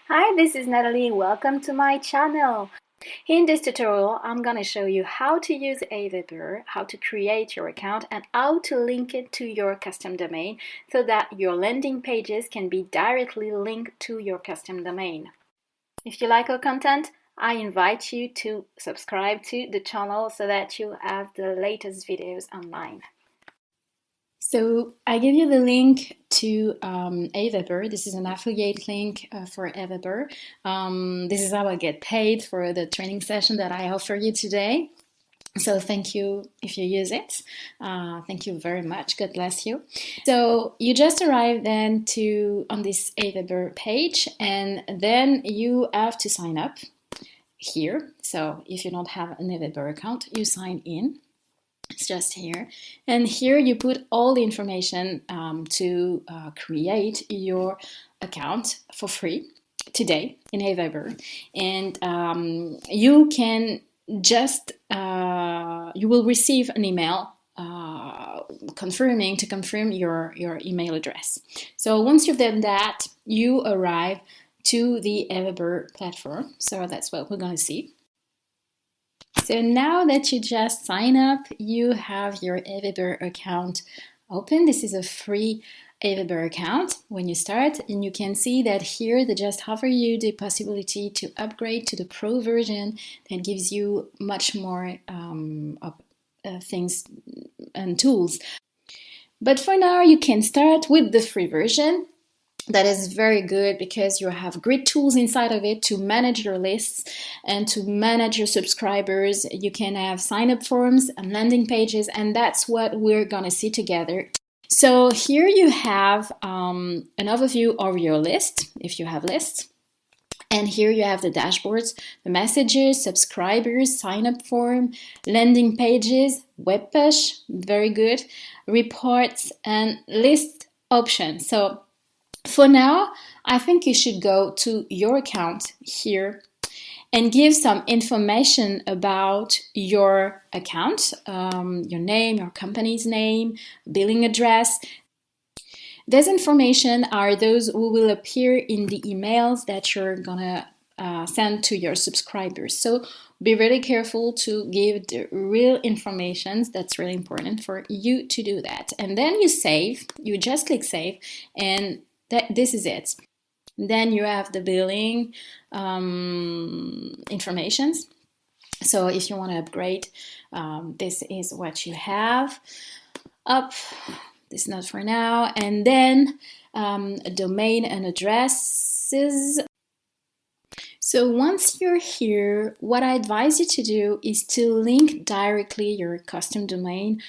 Hi, this is Nathalie. Welcome to my channel. In this tutorial, I'm going to show you how to use Aweber, how to create your account, and how to link it to your custom domain so that your landing pages can be directly linked to your custom domain. If you like our content, I invite you to subscribe to the channel so that you have the latest videos online. So I give you the link to Aweber. This is an affiliate link for Aweber. This is how I get paid for the training session that I offer you today. So thank you if you use it. Thank you very much. God bless you. So you just arrive then on this Aweber page, and then you have to sign up here. So if you don't have an Aweber account, you sign in. It's just here, and here you put all the information to create your account for free today in Aweber, and you can just you will receive an email confirm your email address. So once you've done that, you arrive to the Aweber platform. So that's what we're going to see. So now that you just sign up, you have your Aweber account open. This is a free Aweber account when you start, and you can see that here they just offer you the possibility to upgrade to the Pro version that gives you much more things and tools. But for now, you can start with the free version. That is very good because you have great tools inside of it to manage your lists and to manage your subscribers. You can have sign-up forms and landing pages, and that's what we're going to see together. So here you have an overview of your list, if you have lists. And here you have the dashboards, the messages, subscribers, sign-up form, landing pages, web push, very good, reports, and list options. So for now, I think you should go to your account here and give some information about your account, your name, your company's name, billing address. These information are those who will appear in the emails that you're gonna send to your subscribers. So be really careful to give the real information. That's really important for you to do that. And then you save, you just click save, and this is it. Then you have the billing informations. So if you want to upgrade, this is what you have. This is not for now. And then a domain and addresses. So once you're here, what I advise you to do is to link directly your custom domain,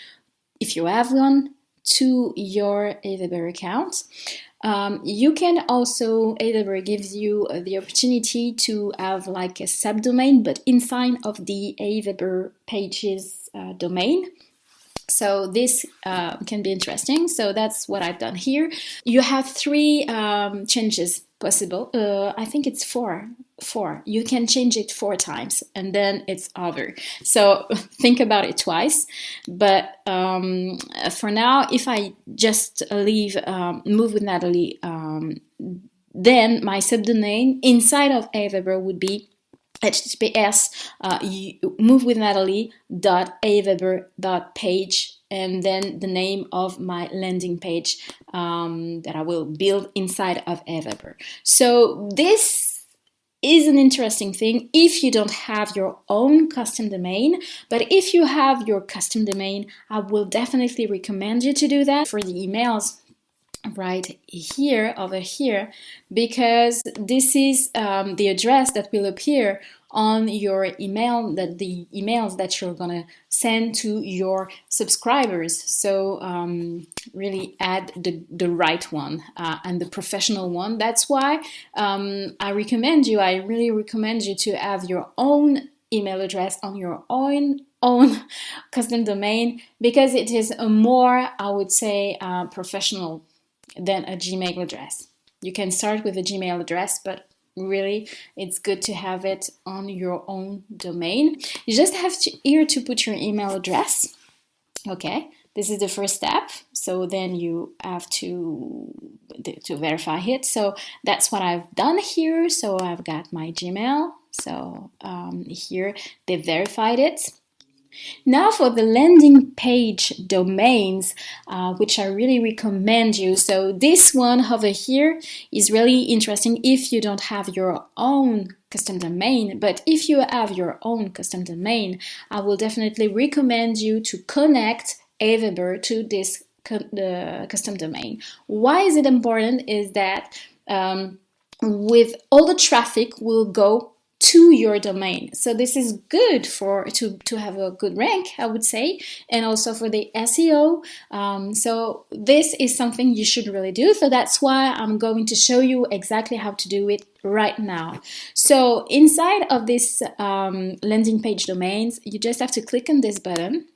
if you have one, to your Aweber account. You can also, Aweber gives you the opportunity to have like a subdomain, but inside of the Aweber pages domain. So this can be interesting. So that's what I've done here. You have three changes possible. I think it's four. You can change it 4 times and then it's over. So think about it twice. But for now, if I just leave Move with Nathalie, then my subdomain inside of Aweber would be https movewithnatalie.aweber.page, and then the name of my landing page that I will build inside of Aweber. So this is an interesting thing if you don't have your own custom domain, but if you have your custom domain, I will definitely recommend you to do that for the emails right here, over here, because this is the address that will appear on your email, the emails that you're gonna send to your subscribers. So really add the right one and the professional one. That's why I really recommend you to have your own email address on your own custom domain, because it is a more, I would say, professional than a Gmail address. You can start with a Gmail address, but really it's good to have it on your own domain. You just have to here to put your email address. Okay, This is the first step. So then you have to verify it. So that's what I've done here. So I've got my Gmail. So here they verified it. Now for the landing page domains, which I really recommend you. So this one over here is really interesting if you don't have your own custom domain. But if you have your own custom domain, I will definitely recommend you to connect Aweber to this custom domain. Why is it important? Is that with all the traffic will go to your domain. So this is good for to have a good rank, I would say, and also for the SEO. So this is something you should really do. So that's why I'm going to show you exactly how to do it right now. So inside of this landing page domains, you just have to click on this button.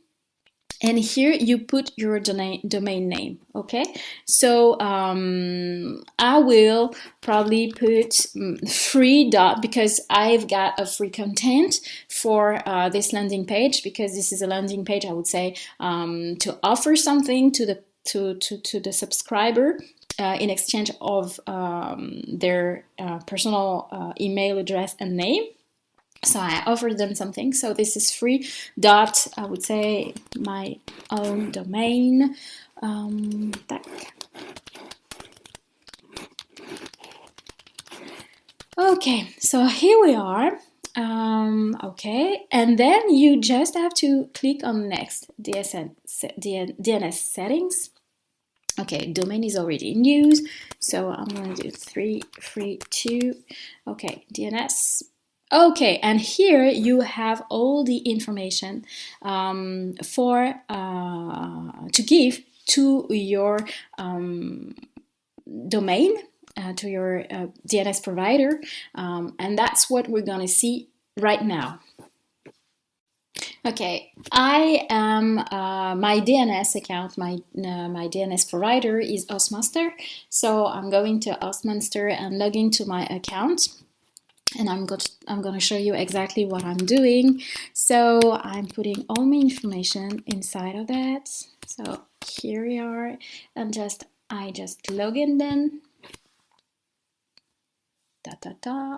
And here you put your domain name, okay? So I will probably put free dot because I've got a free content for this landing page, because this is a landing page, I would say, to offer something to the subscriber in exchange of their personal email address and name. So I offered them something. So this is free dot, I would say, my own domain. Okay, so here we are. Okay, and then you just have to click on next, DNS settings. Okay, domain is already in use, so I'm going to do 332. Okay, DNS. Okay, and here you have all the information to give to your domain, to your DNS provider, and that's what we're going to see right now. Okay, I am my DNS account, my DNS provider is Hostmonster, so I'm going to Hostmonster and log into my account. And I'm going to show you exactly what I'm doing. So I'm putting all my information inside of that. So here we are, and I just log in then. Da da da.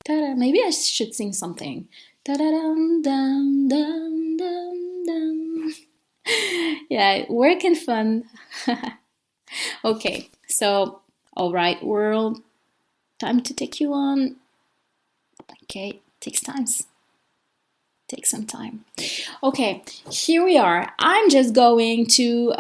Ta-da. Maybe I should sing something. Da-da-dum, dum, dum, dum, dum. Yeah, work and fun. Okay, so all right, world. Time to take you on. Okay, takes some time. Okay, here we are. I'm just going to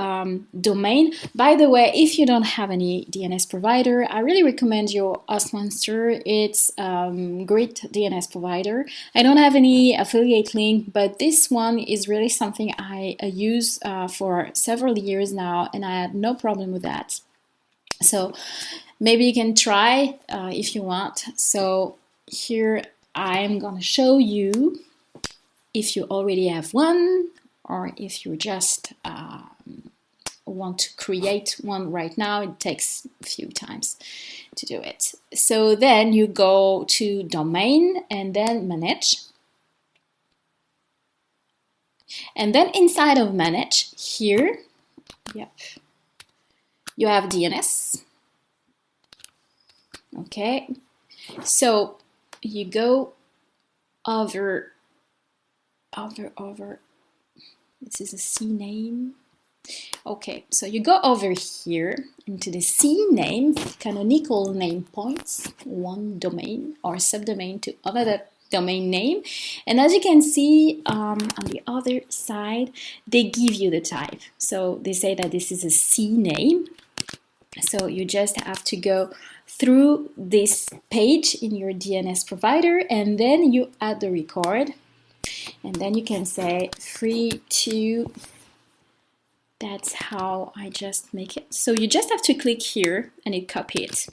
domain. By the way, if you don't have any DNS provider, I really recommend your Hostmonster. It's great DNS provider. I don't have any affiliate link, but this one is really something I use for several years now, and I had no problem with that. So maybe you can try if you want. So here I'm gonna show you if you already have one, or if you just want to create one right now. It takes a few times to do it. So then you go to domain and then manage. And then inside of manage here, yep, you have DNS. Okay, so you go over, this is a CNAME. Okay, so you go over here into the CNAME, canonical name points, one domain or subdomain to another domain name. And as you can see on the other side, they give you the type. So they say that this is a CNAME. So you just have to go through this page in your DNS provider, and then you add the record, and then you can say free to. That's how I just make it. So you just have to click here and you copy it.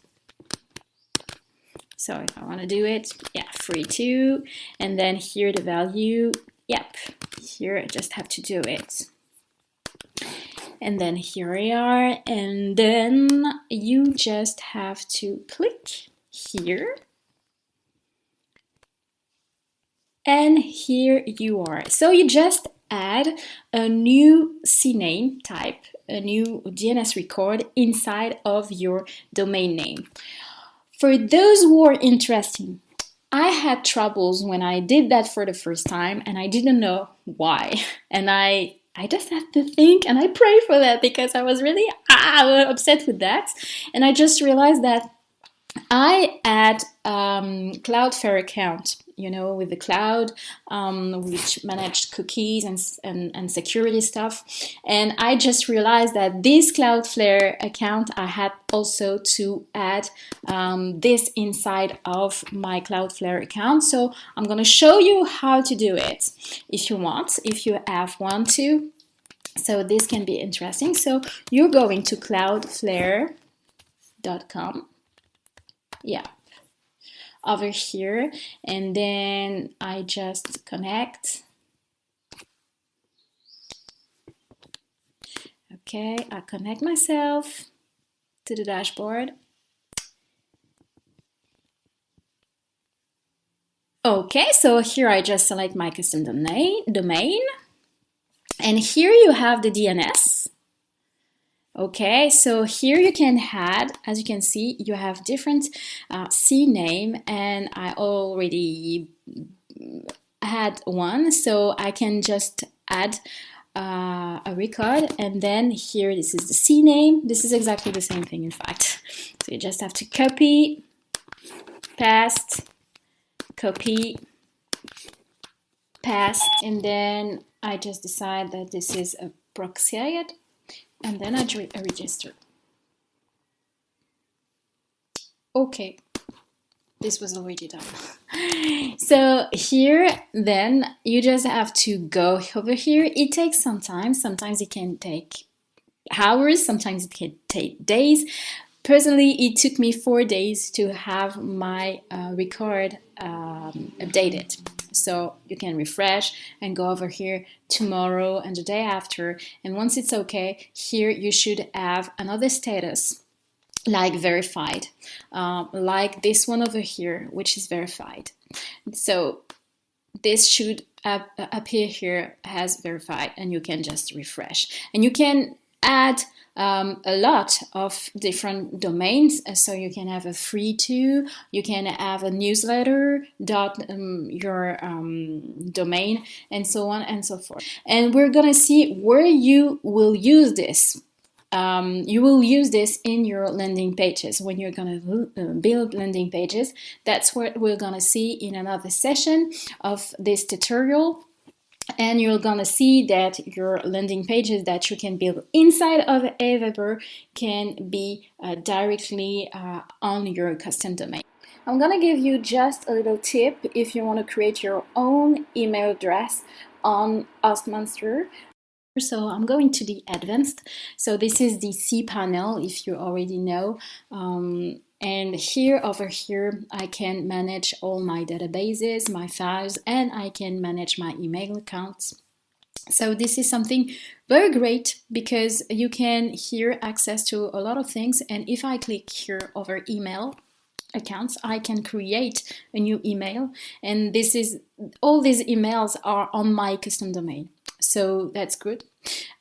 So if I want to do it, yeah, free to, and then here the value, yep, here I just have to do it. And then here we are, and then you just have to click here. And here you are. So you just add a new CNAME type, a new DNS record inside of your domain name. For those who are interested, I had troubles when I did that for the first time and I didn't know why. And I just had to think and I pray for that because I was really upset with that. And I just realized that I had Cloudflare account, you know, with the cloud, which managed cookies and security stuff. And I just realized that this Cloudflare account, I had also to add this inside of my Cloudflare account. So I'm going to show you how to do it if you want, if you have one to. So this can be interesting. So you're going to cloudflare.com. Yeah, over here, and then I just connect. Okay, I connect myself to the dashboard. Okay, so here I just select my custom domain, and here you have the DNS. Okay, so here you can add, as you can see, you have different CNAME, and I already had one, so I can just add a record, and then here this is the CNAME. This is exactly the same thing, in fact. So you just have to copy, paste, copy, paste, and then I just decide that this is a proxy ad. And then I register. Okay, this was already done. So here, then you just have to go over here. It takes some time. Sometimes it can take hours. Sometimes it can take days. Personally, it took me 4 days to have my record updated. So you can refresh and go over here tomorrow and the day after. And once it's okay, here you should have another status like verified, like this one over here, which is verified. So this should appear here as verified, and you can just refresh. And you can add a lot of different domains, so you can have a free to, you can have a newsletter your domain, and so on and so forth. And we're gonna see where you will use this. You will use this in your landing pages when you're gonna build landing pages. That's what we're gonna see in another session of this tutorial. And you're gonna see that your landing pages that you can build inside of Aweber can be directly on your custom domain. I'm gonna give you just a little tip if you want to create your own email address on Hostmonster. So I'm going to the advanced. So this is the Cpanel, if you already know. And here, over here, I can manage all my databases, my files, and I can manage my email accounts. So this is something very great because you can here access to a lot of things. And if I click here over email accounts, I can create a new email. And this is all these emails are on my custom domain. So that's good.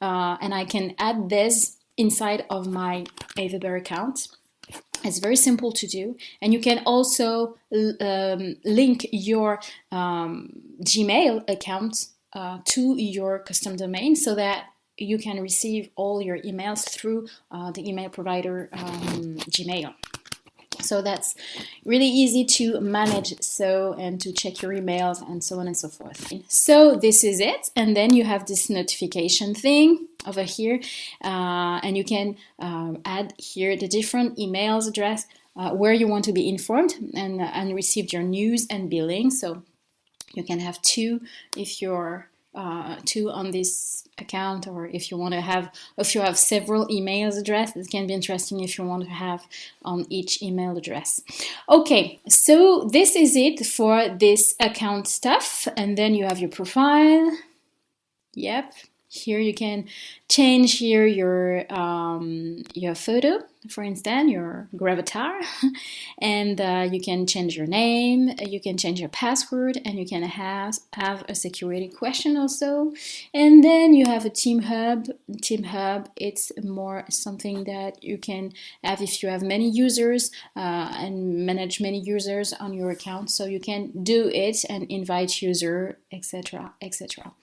And I can add this inside of my Aweber account. It's very simple to do, and you can also link your Gmail account to your custom domain so that you can receive all your emails through the email provider Gmail. So that's really easy to manage, and to check your emails and so on and so forth. So this is it, and then you have this notification thing over here, and you can add here the different emails address where you want to be informed and receive your news and billing. So you can have two if you're two on this account, or if you want to have, if you have several emails address, it can be interesting if you want to have on each email address. Okay, so this is it for this account stuff, and then you have your profile. Yep. Here you can change here your photo, for instance, your gravatar, and you can change your name, you can change your password, and you can have a security question also. And then you have a team hub. Team hub, it's more something that you can have if you have many users and manage many users on your account, so you can do it and invite user, etc., etc.